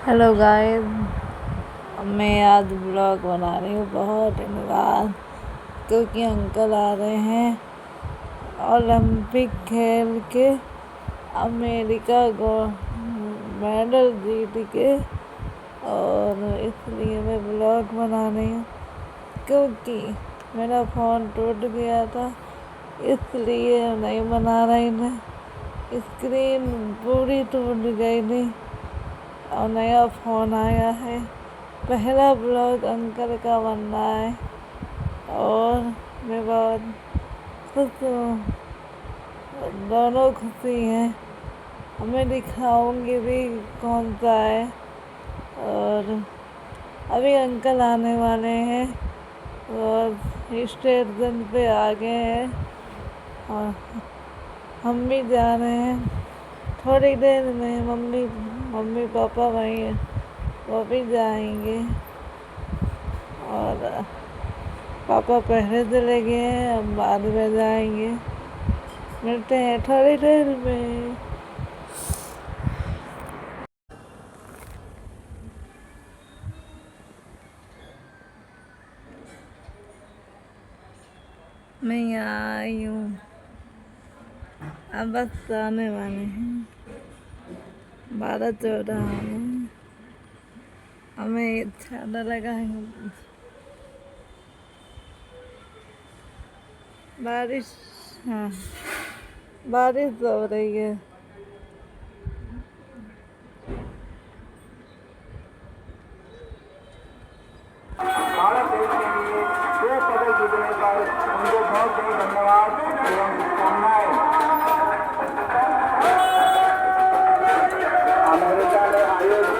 Hello guys, मैं आज blog बना रही हूँ बहुत दिन बाद, क्योंकि अंकल आ रहे हैं ओलंपिक खेल के अमेरिका को मेडल जीत के। और इसलिए मैं ब्लॉग बना रही हूँ, क्योंकि मेरा फ़ोन टूट गया था, इसलिए नहीं बना रही थी। स्क्रीन पूरी टूट गई थी और नया फ़ोन आया है। पहला ब्लॉग अंकल का बन रहा है और मैं बहुत खुश हूँ। दोनों खुशी हैं। मैं दिखाऊंगी भी कौन सा है। और अभी अंकल आने वाले हैं और स्टेशन पे आ गए हैं और हम भी जा रहे हैं। थोड़ी देर में मम्मी पापा वहीं वो भी जाएंगे और पापा पहले चले गए हैं, हम बाद में जाएंगे। मिलते हैं थोड़ी देर में। मैं यहाँ आई हूँ, अब बस आने वाले हैं 12-14 में। हमें ज़्यादा लगा है बारिश। हाँ, बारिश हो रही है। भारत देश के लिए 2 पदक जीतने पर उनको बहुत बहुत धन्यवाद एवं शुभकामनाएं। अमेरिका ने आयोजित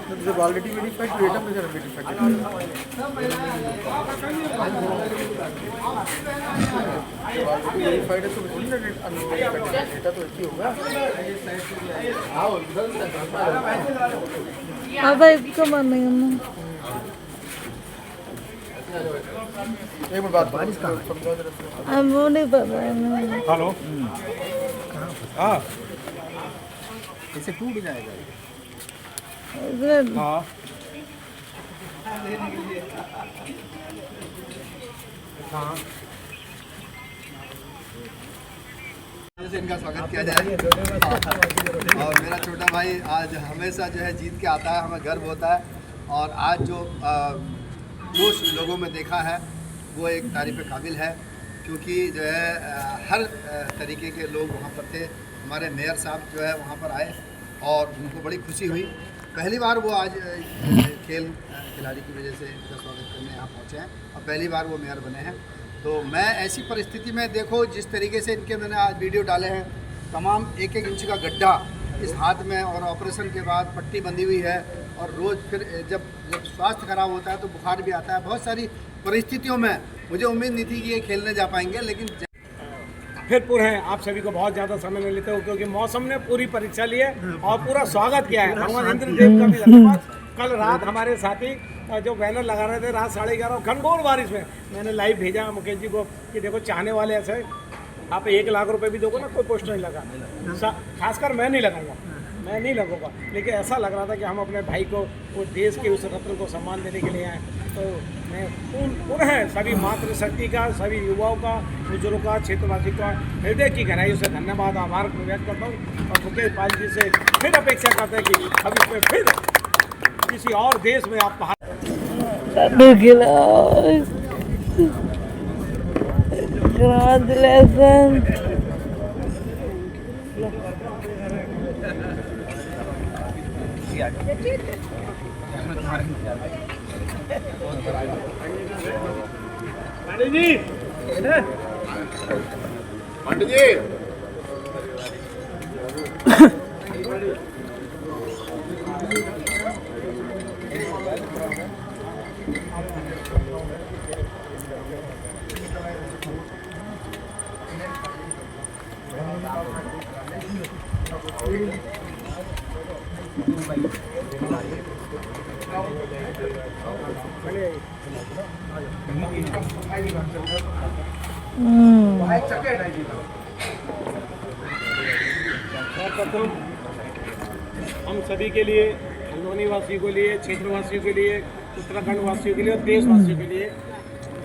They've already verified to data, they're verified. Validity verified है तो थोड़ी ना डेटा तो एक ही होगा। अब इसको बंद नहीं करना। एक मिनट बात समझाओ जरा। अब वो नहीं पता है ना। हेलो हाँ इसे टूट जाएगा। हाँ हाँ से इनका स्वागत किया जाए। और मेरा छोटा भाई आज हमेशा जो है जीत के आता है, हमें गर्व होता है। और आज जो जोश लोगों में देखा है वो एक तारीफ़ काबिल है, क्योंकि जो है हर तरीके के लोग वहाँ पर थे। हमारे मेयर साहब जो है वहाँ पर आए और उनको बड़ी खुशी हुई। पहली बार वो आज खिलाड़ी की वजह से इनका स्वागत करने यहाँ पहुँचे हैं और पहली बार वो मेयर बने हैं। तो मैं ऐसी परिस्थिति में देखो जिस तरीके से इनके मैंने आज वीडियो डाले हैं, तमाम 1-1 इंच का गड्ढा इस हाथ में और ऑपरेशन के बाद पट्टी बंधी हुई है। और रोज़ फिर जब स्वास्थ्य खराब होता है तो बुखार भी आता है। बहुत सारी परिस्थितियों में मुझे उम्मीद नहीं थी कि ये खेलने जा पाएंगे, लेकिन फिर हैं आप सभी को बहुत ज़्यादा समय में लेते हो, क्योंकि मौसम ने पूरी परीक्षा ली है और पूरा स्वागत किया है। भगवान इंद्रदेव का भी धन्यवाद। कल रात हमारे साथी जो बैनर लगा रहे थे रात 11:30 घनघोर बारिश में, मैंने लाइव भेजा मुकेश जी को कि देखो चाहने वाले ऐसे आप 1 लाख रुपए भी दोगे ना, कोई पोस्ट नहीं लगा। खासकर मैं नहीं लगाऊंगा, मैं नहीं लगूंगा, लेकिन ऐसा लग रहा था कि हम अपने भाई को वो देश के उस रत्न को सम्मान देने के लिए आए। तो मैं पुनः सभी मातृशक्ति का, सभी युवाओं का, बुजुर्गों का, क्षेत्रवासी का हृदय की गहराइयों से धन्यवाद आभार व्यक्त करता हूँ। और मुकेश पाल जी से फिर अपेक्षा करते हैं कि अब इसमें फिर किसी और देश में आप बाहर पंडित जी हम सभी के लिए, हल्द्वानी वासियों के लिए, क्षेत्रवासियों के लिए, उत्तराखंड वासियों के लिए और देशवासियों के लिए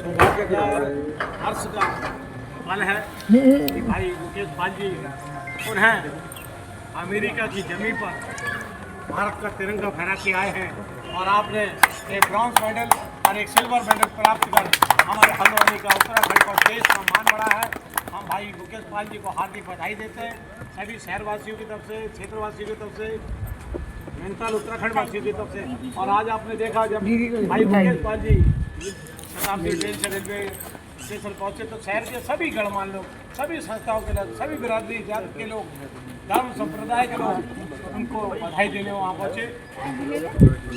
सौभाग्य का और हर्ष का पल है कि भाई मुकेश पाल जी उन्हें अमेरिका की जमीन पर भारत का तिरंगा फहरा के आए हैं और आपने एक ब्रॉन्ज मेडल और एक सिल्वर मेडल प्राप्त कर हमारे हल्द्वानी का, उत्तराखंड का, देश का मान बढ़ा है। हम भाई मुकेश पाल जी को हार्दिक बधाई देते हैं सभी शहरवासियों की तरफ से, क्षेत्रवासियों की तरफ से, नैनीताल उत्तराखंड वासियों की तरफ से। और आज आपने देखा जब भाई मुकेश पाल जी शताब्दी ट्रेन से रेलवे स्टेशन पहुँचे तो शहर के सभी गणमान्य लोग, सभी संस्थाओं के लोग, सभी बिरादरी जात के लोग, धर्म संप्रदाय के लोग उनको बधाई देने वहाँ पहुँचे।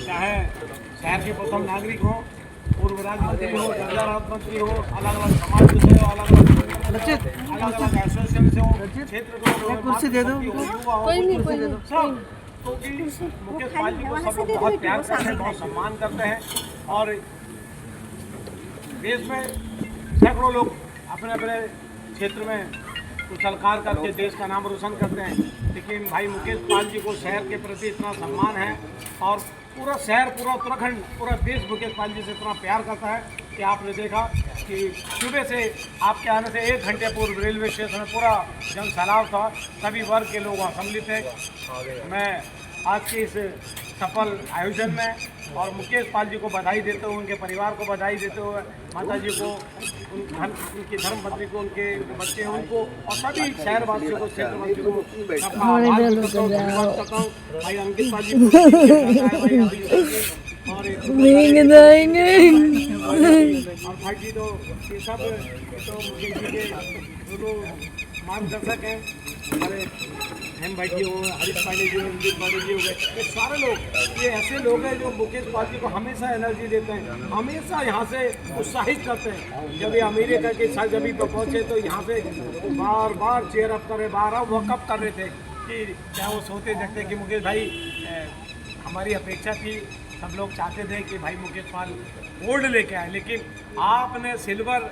चाहे शहर के प्रथम नागरिक हो, पूर्व राज्य मंत्री हो, दर्जा राज्य मंत्री हो, अलग अलग समाज से हो, अलग अलग एसोसिएशन से हो, क्षेत्र के कुर्सी दे दो, सब क्योंकि मुकेश पाल जी को सब लोग बहुत प्यार करते हैं, बहुत सम्मान करते हैं। और देश में सैकड़ों लोग अपने अपने क्षेत्र में उछलकार करके देश का नाम रोशन करते हैं, लेकिन भाई मुकेश पाल जी को शहर के प्रति इतना सम्मान है और पूरा शहर, पूरा उत्तराखंड, पूरा देश मुकेश पाल जी से इतना प्यार करता है कि आपने देखा कि सुबह से आपके आने से 1 घंटे पूर्व रेलवे स्टेशन में पूरा जन सैलाब था, सभी वर्ग के लोग वहाँ सम्मिलित थे। मैं आज के इस सफल आयोजन में और मुकेश पाल जी को बधाई देते हुए, उनके परिवार को बधाई देते हुए, माता जी को, उनकी धर्मपत्नी को, उनके बच्चे हैं उनको और सभी शहरवासियों को, क्षेत्रवासियों को भाई अंकित पाल जी को और भाई जी तो ये सब तो मुकेश जी के दोनों मार्गदर्शक हैं, हमारे हेम भाई जी हो, हरीश पांडे जी हो, रंजीत पांडे जी हो गए, ये सारे लोग, ये ऐसे लोग हैं जो मुकेश पाल जी को हमेशा एनर्जी देते हैं, हमेशा यहाँ से उत्साहित करते हैं। जब ये अमेरिका के साथ जब भी पहुँचे तो यहाँ से बार बार चेयर अप कर रहे, बार वॉकअप कर रहे थे कि क्या वो सोते जगते कि मुकेश भाई, हमारी अपेक्षा थी, सब लोग चाहते थे कि भाई मुकेश पाल गोल्ड लेके आए, लेकिन आपने सिल्वर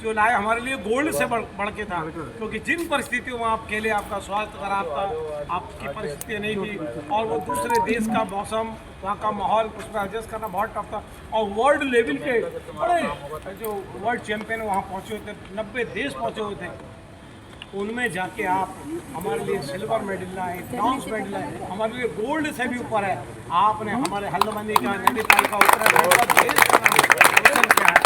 जो लाए हमारे लिए गोल्ड से बढ़ के था, क्योंकि जिन परिस्थितियों में आप खेले, आपका स्वास्थ्य खराब था, आपकी परिस्थितियाँ नहीं थी, और वो दूसरे देश का मौसम, वहाँ का माहौल, उसमें एडजस्ट करना बहुत टफ था, और वर्ल्ड लेवल के बड़े जो वर्ल्ड चैम्पियन वहाँ पहुँचे हुए थे, 90 देश पहुँचे हुए थे, उनमें जाके आप हमारे लिए सिल्वर मेडल लाए, ब्रॉन्ज मेडल लाए, हमारे लिए गोल्ड से भी ऊपर है। आपने हमारे हल्द्वानी का, नैनीताल का, उत्तराखंड का, देश का नाम रोशन किया है।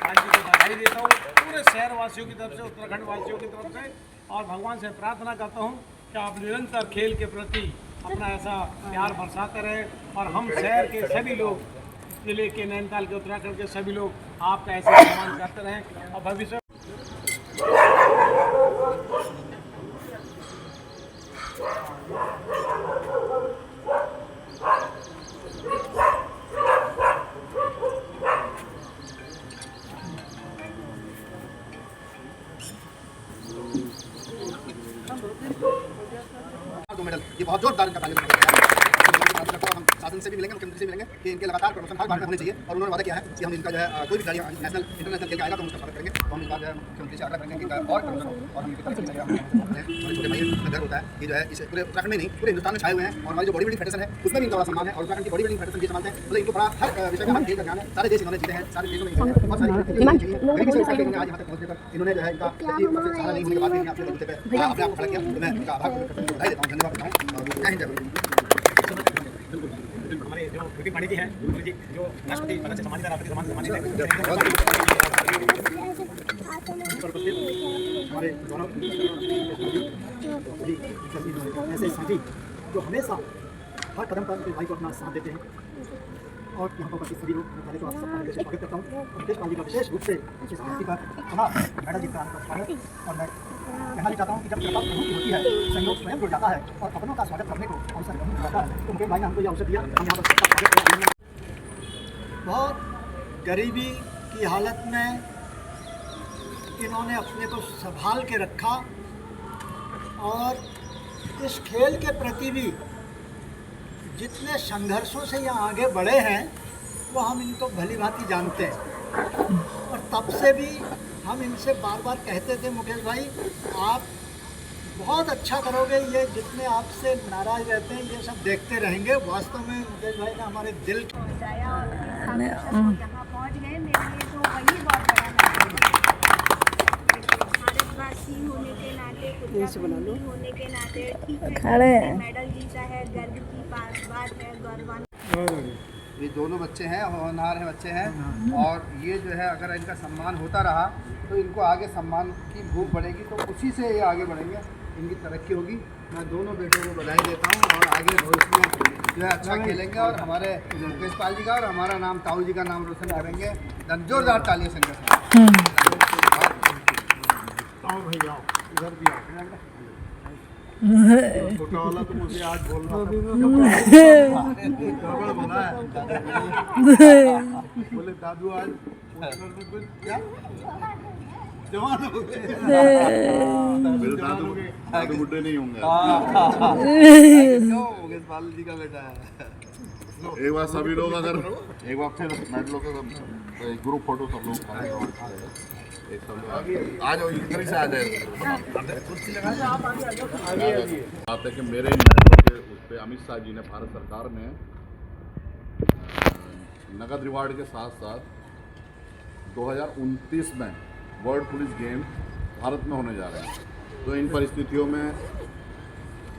आज जी को बधाई देता हूँ पूरे शहर वासियों की तरफ से, उत्तराखंड वासियों की तरफ से, और भगवान से प्रार्थना करता हूँ कि आप निरंतर खेल के प्रति अपना ऐसा प्यार बरसाते रहें, और हम शहर के सभी लोग, जिले के, नैनीताल के, उत्तराखंड के सभी लोग आपका ऐसे सम्मान करते रहें, और भविष्य दो मेडल, ये बहुत जोरदार इनका ताली बजाया। हम शासन से भी मिलेंगे, मुख्यमंत्री से मिलेंगे कि इनके लगातार प्रमोशन हर बार में होने चाहिए, और उन्होंने वादा किया है कि हम इनका जो है कोई भी खिलाड़ी नेशनल इंटरनेशनल खेल के आएगा तो हम उसका स्वागत करेंगे। तो हम इस बार जो है मुख्यमंत्री से आग्रह करेंगे कि इनका और प्रमोशन हो, और हम इनकी तरफ से मिलेंगे। हमारे छोटे भाई का गर्व होता है कि जो है इस पूरे उत्तराखंड में नहीं, पूरे हिंदुस्तान में छाए हुए हैं, और हमारी जो बॉडी बिल्डिंग फेडरेशन है उसमें भी इनका बड़ा सम्मान है, और उत्तराखंड की बॉडी बिल्डिंग फेडरेशन ये संभालते हैं, मतलब इनको बड़ा हर विषय में हर खेल का ज्ञान है, सारे देश इन्होंने जीते हैं, सारे देशों में बहुत सारी आज यहाँ तक पहुँचने पर इन्होंने जो है इनका सारा नहीं होने के बाद भी अपने बलबूते पर अपने आप को खड़ा किया। तो मैं इनका आभार व्यक्त करता हूँ, बधाई देता हूँ, धन्यवाद देता हूँ, और जय हिंद, जय भारत। हमारे जो विपिन पांडे जी हैं, जी जो राष्ट्रपति पदक से सम्मानित, राष्ट्रपति सम्मानित हमारे गौरव जी ऐसे साथी जो हमेशा हर कदम पर भाई को अपना साथ देते हैं, और यहाँ पर उपस्थित सभी लोग पहले तो आप सबका मैं स्वागत करता हूँ, और मुकेश पाल जी का विशेष रूप से इस धरती पर पुनः मेडल जीत कर आने का स्वागत। और मैं कहना भी चाहता हूँ कि जब कृपा प्रभु की होती है, संयोग स्वयं जुड़ जाता है, और अपनों का स्वागत करने को अवसर नहीं मिल जाता है। तो मुकेश भाई ने हमको यह अवसर दिया, हम यहाँ पर सबका स्वागत करते हैं। बहुत गरीबी की हालत में इन्होंने अपने को संभाल के रखा, और इस खेल के प्रति भी जितने संघर्षों से यहाँ आगे बढ़े हैं वो हम इनको भली भांति जानते हैं, और तब से भी हम इनसे बार बार कहते थे, मुकेश भाई आप बहुत अच्छा करोगे, ये जितने आपसे नाराज रहते हैं ये सब देखते रहेंगे। वास्तव में मुकेश भाई ने हमारे दिल पहुँचाया, और यहाँ पहुँच गए, मेरे लिए तो वही बहुत बड़ा भारतवासी होने के नाते, उत्तराखंडी होने के नाते, ठीक है, मेडल जीता है, गर्व की बात है, गौरवान्वित। ये दोनों बच्चे हैं, होनहार हैं बच्चे हैं, और ये जो है अगर इनका सम्मान होता रहा तो इनको आगे सम्मान की भूख बढ़ेगी, तो उसी से ये आगे बढ़ेंगे, इनकी तरक्की होगी। मैं दोनों बेटों को बधाई देता हूँ, और आगे भविष्य में जो है अच्छा खेलेंगे, और हमारे मुकेश पाल जी का और हमारा नाम, ताऊ जी का नाम रोशन करेंगे। जोरदार तालियों से छोटा वाला तो मुझे आज बोल रहा बोले दादू आज क्या जवान हो गए, दादू बुढ़े नहीं होंगे। मुकेश पाल जी का बेटा है। एक बार सभी लोग अगर एक बार फिर मेडलों का ग्रुप फोटो सब लोग आ जाओ, इधर से आ जाए। बात है कि मेरे मेडलों के उस पर अमित शाह जी ने, भारत सरकार ने नगद रिवार्ड के साथ साथ 2029 में वर्ल्ड पुलिस गेम भारत में होने जा रहे हैं। तो इन परिस्थितियों में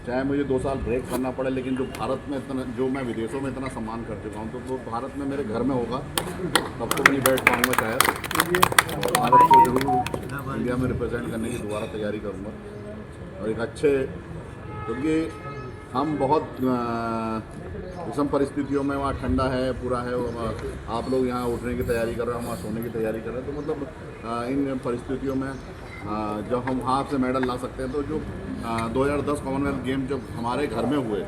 चाहे मुझे 2 साल ब्रेक करना पड़े, लेकिन जो भारत में इतना, जो मैं विदेशों में इतना सम्मान कर चुका हूँ, तो वो भारत में मेरे घर में होगा, तब तो नहीं बैठ पाऊँगा शायद। भारत को जरूर इंडिया में रिप्रेजेंट करने की दोबारा तैयारी करूँगा, और एक अच्छे, क्योंकि हम बहुत विषम परिस्थितियों में, वहाँ ठंडा है पूरा है, आप लोग यहाँ उठने की तैयारी कर रहे हैं, वहाँ सोने की तैयारी कर रहे हैं, तो मतलब इन परिस्थितियों में जब हम वहाँ से मेडल ला सकते हैं, तो जो 2010 कॉमनवेल्थ गेम जब हमारे घर में हुए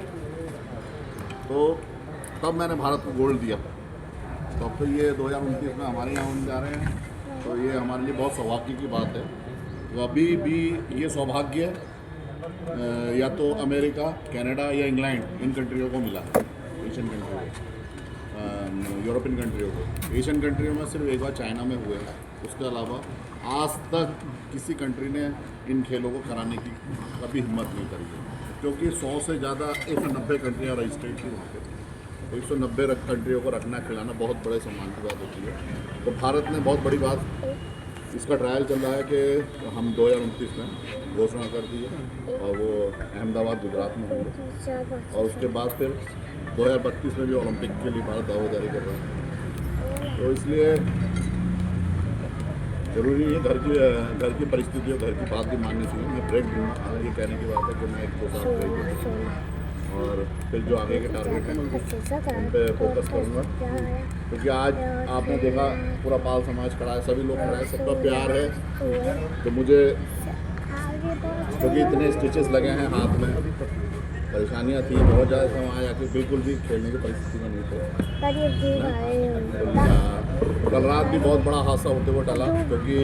तो तब मैंने भारत को गोल्ड दिया। तो अब तो ये 2029 में हमारे यहाँ होने जा रहे हैं, तो ये हमारे लिए बहुत सौभाग्य की बात है। तो अभी भी ये सौभाग्य या तो अमेरिका, कनाडा या इंग्लैंड, इन कंट्रियों को मिला है, एशियन कंट्रियों को, यूरोपियन कंट्रियों को। एशियन कंट्रियों में सिर्फ एक बार चाइना में हुए हैं, उसके अलावा आज तक किसी कंट्री ने इन खेलों को कराने की कभी हिम्मत नहीं करी है, क्योंकि 100 से ज़्यादा 190 कंट्रियाँ रजिस्ट्रेड थी वहाँ पे। 190 कंट्रियों को रखना खिलाना बहुत बड़े सम्मान की बात होती है। तो भारत ने बहुत बड़ी बात, इसका ट्रायल चल रहा है कि हम 2029 में घोषणा कर दी है, और वो अहमदाबाद गुजरात में होंगे, और उसके बाद फिर 2032 में भी ओलंपिक के लिए भारत दावेदारी कर रहा है। तो इसलिए ज़रूरी है घर की परिस्थितियों, घर की बात भी माननी चाहिए। मैं ब्रेक दूँगा, ये कहने की बात है कि मैं 1-2 साल ब्रेक दूँगा, और फिर जो आगे के टारगेट हैं उन पर फोकस करूँगा, क्योंकि आज आपने देखा पूरा पाल समाज खड़ा है, सभी लोग खड़ा है, सबका प्यार है। तो मुझे, क्योंकि इतने स्टिचेस लगे हैं हाथ में, परेशानियाँ थी बहुत ज़्यादा, तो वहाँ आके बिल्कुल भी खेलने की परिस्थिति में नहीं थे। कल रात भी बहुत बड़ा हादसा होते हुए टला, क्योंकि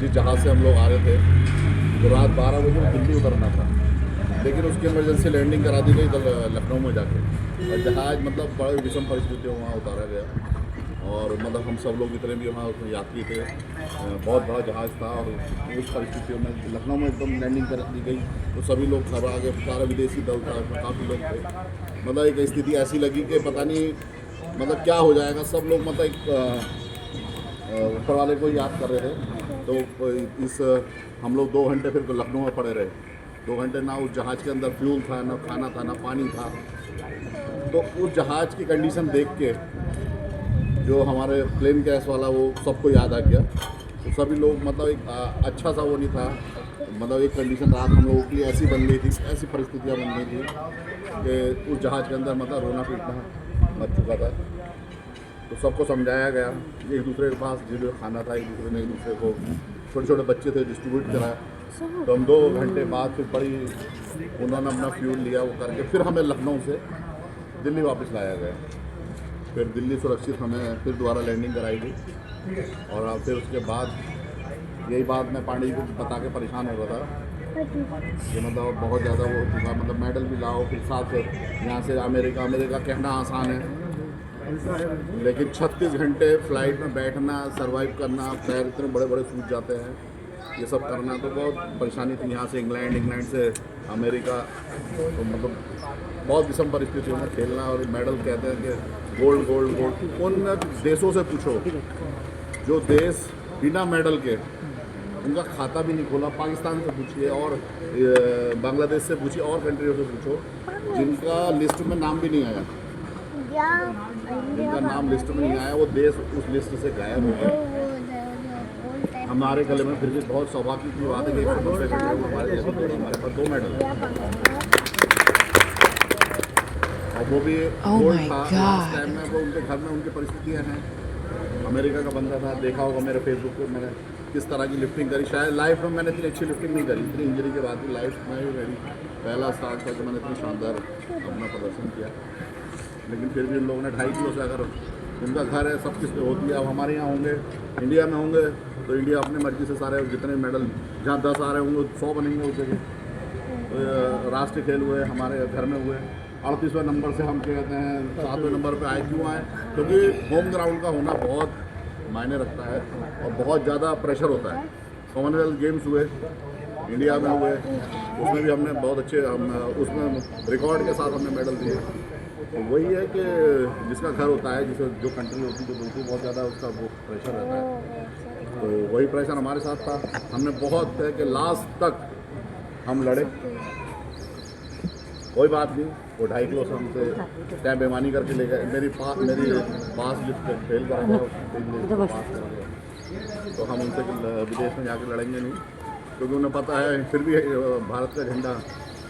जिस जहाज़ से हम लोग आ रहे थे तो रात 12 बजे दिल्ली उतरना था, लेकिन उसकी इमरजेंसी लैंडिंग करा दी गई लखनऊ में जाके, और जहाज़ मतलब बड़े विषम परिस्थितियों में वहाँ उतारा गया, और मतलब हम सब लोग जितने भी वहाँ यात्री थे, बहुत बड़ा जहाज़ था, और उस परिस्थितियों में लखनऊ में एकदम लैंडिंग कर दी गई, तो सभी लोग सब आगे, सारा विदेशी दल था, काफ़ी लोग थे। मतलब एक स्थिति ऐसी लगी कि पता नहीं मतलब क्या हो जाएगा। सब लोग मतलब ऊपर वाले को याद कर रहे थे। तो इस हम लोग 2 घंटे फिर लखनऊ में पड़े रहे, 2 घंटे ना उस जहाज़ के अंदर फ्यूल था, ना खाना था, ना पानी था। तो उस जहाज़ की कंडीशन देख के जो हमारे प्लेन गैस वाला वो सबको याद आ गया। तो सभी लोग मतलब एक अच्छा सा वो नहीं था, मतलब एक कंडीशन रात हम लोगों के लिए ऐसी बन गई थी, ऐसी परिस्थितियाँ बन गई थी कि उस जहाज़ के अंदर मतलब रोना पीटना मच चुका था। तो सबको समझाया गया, एक दूसरे के पास जो खाना था, एक दूसरे ने एक दूसरे को, छोटे छोटे बच्चे थे, डिस्ट्रीब्यूट कराया। तो हम 2 घंटे बाद फिर बड़ी उन्होंने अपना फ्यूल लिया, वो करके फिर हमें लखनऊ से दिल्ली वापस लाया गया। फिर दिल्ली सुरक्षित हमें फिर दोबारा लैंडिंग कराई गई, और फिर उसके बाद यही बात मैं पांडे को बता के परेशान हो रहा था कि मतलब बहुत ज़्यादा वो हो चुका, मतलब मेडल भी लाओ, फिर साथ यहाँ से अमेरिका कहना आसान है, लेकिन 36 घंटे फ्लाइट में बैठना, सरवाइव करना, पैर इतने बड़े बड़े सूज जाते हैं, ये सब करना तो बहुत परेशानी थी। यहाँ से इंग्लैंड से अमेरिका, तो मतलब बहुत विषम परिस्थितियों में खेलना, और मेडल कहते हैं कि गोल्ड गोल्ड गोल्ड। उन देशों से पूछो जो देश बिना मेडल के उनका खाता भी नहीं खोला, पाकिस्तान से पूछिए, और बांग्लादेश से पूछिए, और कंट्रियों से पूछो जिनका लिस्ट में नाम भी नहीं आया, जिनका नाम लिस्ट में नहीं आया, वो देश उस लिस्ट से गायब हो गए। हमारे गले में फिर भी बहुत सौभाग्य की बात है कि 190 कंट्रियों हमारे देश में हमारे पास 2 मेडल, और वो भी गोल्ड था। उस टाइम में वो उनके घर में उनकी परिस्थितियाँ हैं। अमेरिका का बंदा था, देखा होगा मेरे फेसबुक पे मैंने किस तरह की लिफ्टिंग करी। शायद लाइफ में मैंने इतनी अच्छी लिफ्टिंग नहीं करी, इतनी इंजरी के बाद भी लाइफ में ही मेरी पहला स्टार्ट था कि मैंने इतनी शानदार अपना प्रदर्शन किया। लेकिन फिर भी उन लोगों ने 2.5 किलो से, अगर उनका घर है, सब चीज़ होती है। अब हमारे यहाँ होंगे, इंडिया में होंगे, तो इंडिया अपनी मर्जी से सारे जितने मेडल, जहाँ 10 आ रहे होंगे 100 बनेंगे उस जगह। तो राष्ट्रीय खेल हुए हमारे घर में हुए, 38वें नंबर से हम कहते हैं 7वें नंबर पे आए। क्यों आए? क्योंकि होम ग्राउंड का होना बहुत मायने रखता है, और बहुत ज़्यादा प्रेशर होता है। कॉमनवेल्थ गेम्स हुए, इंडिया में हुए, उसमें भी हमने बहुत अच्छे, हम उसमें रिकॉर्ड के साथ हमने मेडल दिए। तो वही है कि जिसका घर होता है, जिसे जो कंट्री होती है, तो बिल्कुल बहुत ज़्यादा उसका वो प्रेशर रहता है। तो वही प्रेशर हमारे साथ था। हमने बहुत है कि लास्ट तक हम लड़े, कोई बात नहीं। वो 2.5 किलो से हमसे टाइम बेमानी करके ले गए। मेरी पास लिस्ट फेल करा गया, तो हम उनसे विदेश में जाके लड़ेंगे नहीं, क्योंकि उन्हें पता है फिर भी भारत का झंडा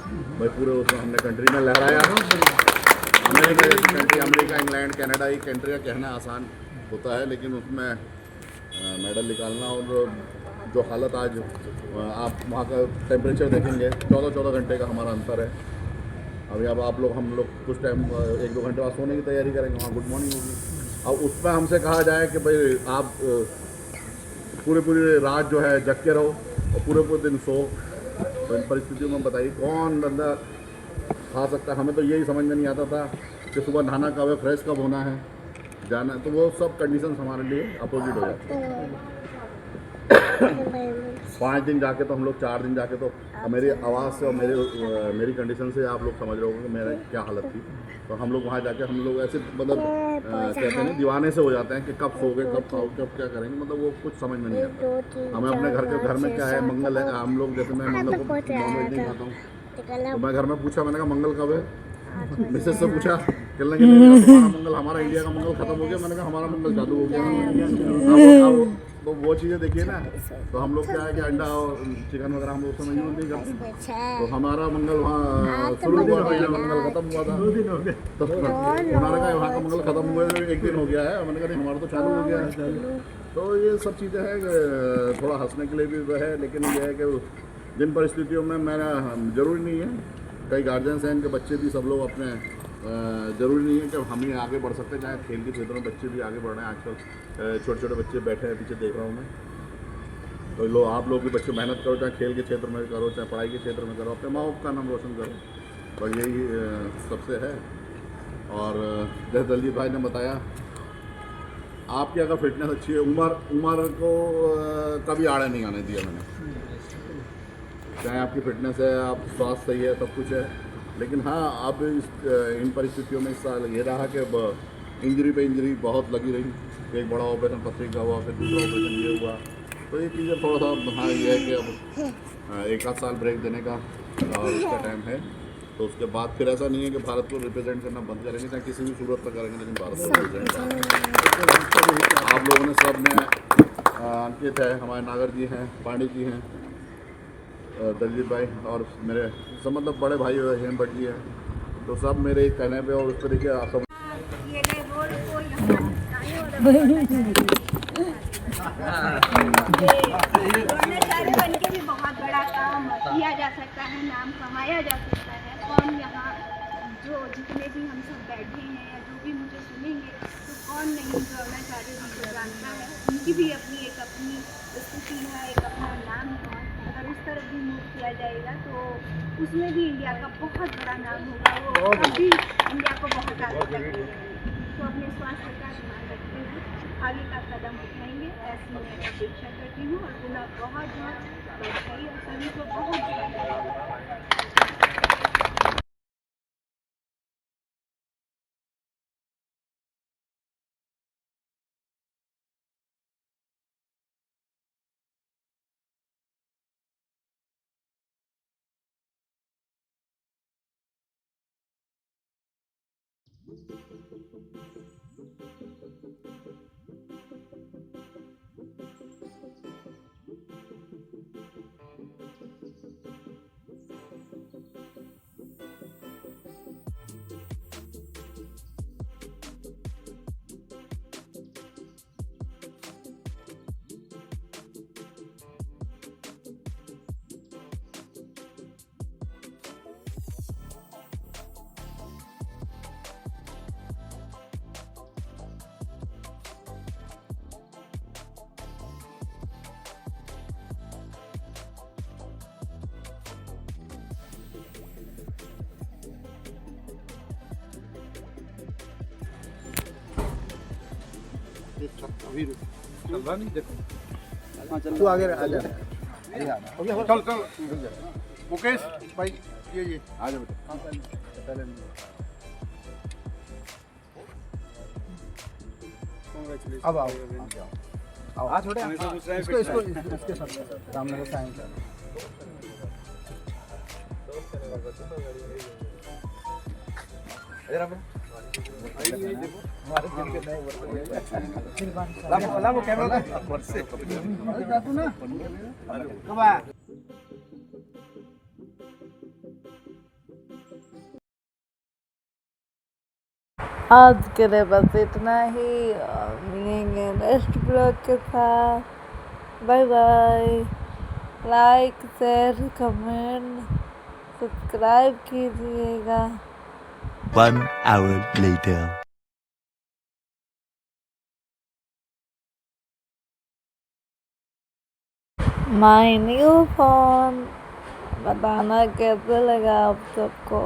भाई पूरे उसमें हमने कंट्री में लहराया। अमेरिका जैसी कंट्री, अमेरिका, इंग्लैंड, कनाडा, ये कंट्री का कहना आसान होता है, लेकिन उसमें मेडल निकालना और जो हालत आज आप वहाँ का टेम्परेचर देखेंगे, 14 घंटे का हमारा अंतर है। अभी अब आप लोग हम लोग कुछ टाइम 1-2 घंटे बाद सोने की तैयारी करेंगे, वहाँ गुड मॉर्निंग होगी। अब उस पर हमसे कहा जाए कि भाई आप पूरी रात जो है जग के रहो और पूरे दिन सो, तो इन परिस्थितियों में बताइए कौन बंदा खा सकता है। हमें तो यही समझ में नहीं आता था कि सुबह नहाना कब है, फ्रेश कब होना है, जाना, तो वो सब कंडीशन हमारे लिए अपोजिट हो जाती है। 5 दिन जाके तो हम लोग 4 दिन जाके तो मेरी आवाज़ से और मेरी कंडीशन से आप लोग समझ रहे होंगे कि मेरा क्या हालत थी। तो हम लोग वहाँ जाके हम लोग ऐसे मतलब कहते हैं ना दीवाने से हो जाते हैं कि कब सोगे, कब खाओ, कब क्या करेंगे, मतलब वो कुछ समझ में नहीं आता। हमें अपने घर में क्या है, मंगल है, हम लोग जैसे मैं मंगल को नॉनवेज नहीं खाता हूँ, तो मैं घर में पूछा, मैंने कहा मंगल कब है, मिसेज से पूछा, कहने लगे हमारा मंगल, हमारा इंडिया का मंगल खत्म हो गया। मैंने कहा हमारा मंगल चालू हो गया। तो वो चीज़ें देखिए ना, तो हम लोग क्या है कि अंडा और चिकन वगैरह हम लोग समय यूज़ नहीं करते, तो हमारा मंगल वहाँ शुरू हुआ था, मंगल खत्म हुआ था, तो उन्होंने कहा वहाँ का मंगल खत्म हुए 1 दिन हो गया है, मैंने कहा हमारा तो चालू हो गया है। तो ये सब चीज़ें हैं, थोड़ा हंसने के लिए भी है, लेकिन ये है कि जिन परिस्थितियों में मेरा ज़रूरी नहीं है, कई गार्जियंस हैं इनके बच्चे भी सब लोग अपने ज़रूरी नहीं है कि हम ही आगे बढ़ सकते हैं, चाहे खेल के क्षेत्र में बच्चे भी आगे बढ़ रहे हैं। आजकल छोटे बच्चे बैठे हैं पीछे, देख रहा हूँ मैं, तो लो आप लोग भी बच्चे मेहनत करो, चाहे खेल के क्षेत्र में करो, चाहे पढ़ाई के क्षेत्र में करो, अपने माँ बाप का नाम रोशन करो, तो यही सबसे है। और जैसे दलजीत भाई ने बताया, आपकी अगर फिटनेस अच्छी है, उम्र को कभी आड़े नहीं आने दिया मैंने, चाहे आपकी फिटनेस है, आप स्वास्थ्य सही है, सब कुछ है, लेकिन हाँ अब इन परिस्थितियों में इस साल ये रहा कि इंजरी पे इंजरी बहुत लगी रही। एक बड़ा ऑपरेशन पथरी का हुआ, फिर दूसरा ऑपरेशन ये हुआ, तो ये चीज़ें थोड़ा सा हाँ ये है कि अब 1 आध साल ब्रेक देने का और उसका टाइम है। तो उसके बाद फिर ऐसा नहीं है कि भारत को रिप्रेजेंट करना बंद करेंगे, चाहे किसी भी सूरत पर करेंगे, लेकिन भारत को रिप्रेजेंट करेंगे। आप लोगों ने सब ने अंकित है, हमारे नागर जी हैं, पांडे जी हैं, दलजीत भाई और मेरे सब मतलब बड़े भाई हेम भट्ट जी हैं, तो सब मेरे कहने पे और उस तरीके आप सब बन के भी बहुत बड़ा काम किया जा सकता है, नाम कमाया जा सकता है। कौन यहाँ जो जितने भी हम सब बैठे हैं या जो भी मुझे सुनेंगे, तो कौन नहीं द्रोणाचार्य जी को जानता है। उनकी भी अपनी स्थिति है, एक अपना नाम है। अगर उस तरफ भी मूव किया जाएगा तो उसमें भी इंडिया का बहुत बड़ा नाम होगा, वो अभी इंडिया को बहुत आगे तक ले जाएंगे। तो अपने स्वास्थ्य का ध्यान रखते हुए आगे का कदम उठाएंगे, ऐसी मैं अपेक्षा करती हूँ। और पुनः बहुत बधाई और सभी को बहुत तू आगे आ जा, चल मुकेश भाई ये आ जाओ बेटा, अब आओ आ छोटे इसको इसके साथ सामने से साइन कर। इधर लाओ कैमरा से कब आया आज के लिए बस इतना ही, और मिलेंगे नेक्स्ट ब्लॉग के साथ। Bye bye. Like share comment subscribe कीजिएगा। 1 hour later. My new phone, बताना कैसे लगा आप सबको।